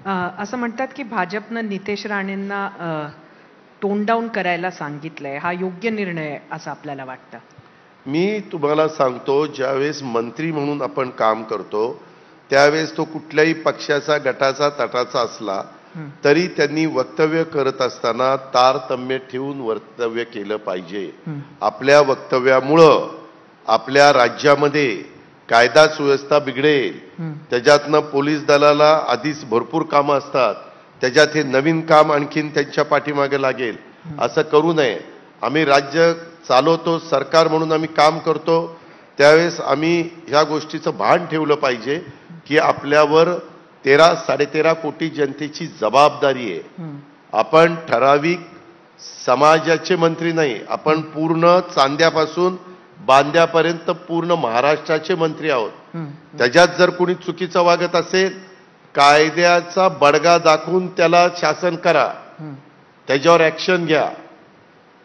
असं म्हणतात की भाजपनं नितेश राणेंना टोन डाऊन करायला सांगितलंय. हा योग्य निर्णय आहे असं आपल्याला वाटतं? मी तुम्हाला सांगतो, ज्यावेळेस मंत्री म्हणून आपण काम करतो त्यावेळेस तो कुठल्याही पक्षाचा, गटाचा, तटाचा असला तरी त्यांनी वक्तव्य करत असताना तारतम्य ठेवून वक्तव्य केलं पाहिजे. आपल्या वक्तव्यामुळं आपल्या राज्यामध्ये कायदा सुव्यवस्था बिघडेल. त्याच्यातनं पोलीस दलाला आधीच भरपूर कामं असतात, त्याच्यात हे नवीन काम आणखीन त्यांच्या पाठीमागे लागेल. असं करू नये. आम्ही राज्य चालवतो, सरकार म्हणून आम्ही काम करतो, त्यावेळेस आम्ही ह्या गोष्टीचं भान ठेवलं पाहिजे की आपल्यावर 13-13.5 कोटी जनतेची जबाबदारी आहे. आपण ठराविक समाजाचे मंत्री नाही, आपण पूर्ण चांद्यापासून बांद्यापर्यंत पूर्ण महाराष्ट्राचे मंत्री आहोत. त्याच्यात जर कोणी चुकीचं वागत असेल, कायद्याचा बडगा दाखवून त्याला शासन करा, त्याच्यावर ऍक्शन घ्या.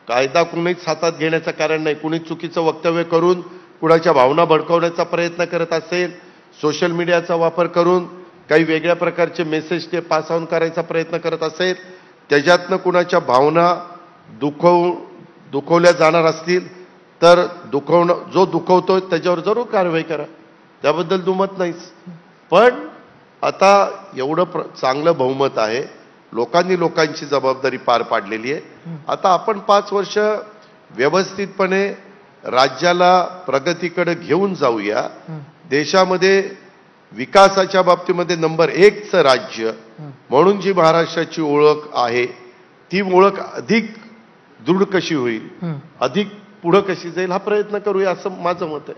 कायदा कुणीच हातात घेण्याचं कारण नाही. कुणी चुकीचं वक्तव्य करून कुणाच्या भावना भडकवण्याचा प्रयत्न करत असेल, सोशल मीडियाचा वापर करून काही वेगळ्या प्रकारचे मेसेज ते पास ऑन करायचा प्रयत्न करत असेल, त्याच्यातनं कुणाच्या भावना दुखवल्या जाणार असतील तर जो दुखवतो त्याच्यावर जरूर कारवाई करा, त्याबद्दल दुमत नाहीच. पण आता एवढं चांगलं बहुमत आहे, लोकांची जबाबदारी पार पाडलेली आहे. आता आपण 5 वर्ष व्यवस्थितपणे राज्याला प्रगतीकडे घेऊन जाऊया. देशामध्ये विकासाच्या बाबतीमध्ये नंबर 1चं राज्य म्हणून जी महाराष्ट्राची ओळख आहे, ती ओळख अधिक दृढ कशी होईल, अधिक पुढे कशी जाईल, हा प्रयत्न करूया असं माझं मत आहे.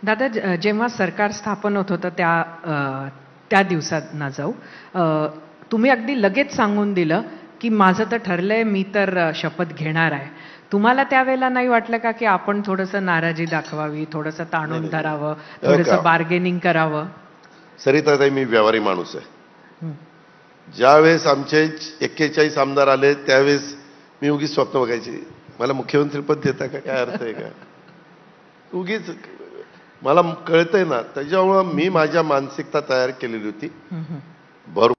दादा, जेव्हा सरकार स्थापन होत होतं त्या दिवसात ना जाऊ, तुम्ही अगदी लगेच सांगून दिलं की माझं तर ठरलंय, मी तर शपथ घेणार आहे. तुम्हाला त्यावेळेला नाही वाटलं का की आपण थोडंसं नाराजी दाखवावी, थोडंसं ताणून धरावं, थोडंसं बार्गेनिंग करावं? सरिताताई, मी व्यवहारी माणूस आहे. ज्यावेळेस आमचे 41 आमदार आले त्यावेळेस मी उगीच स्वप्न बघायची, मला मुख्यमंत्रीपद देता का, काय अर्थ आहे का, उगीच मला कळतंय ना. त्याच्यामुळं मी माझ्या मानसिकता तयार केलेली होती.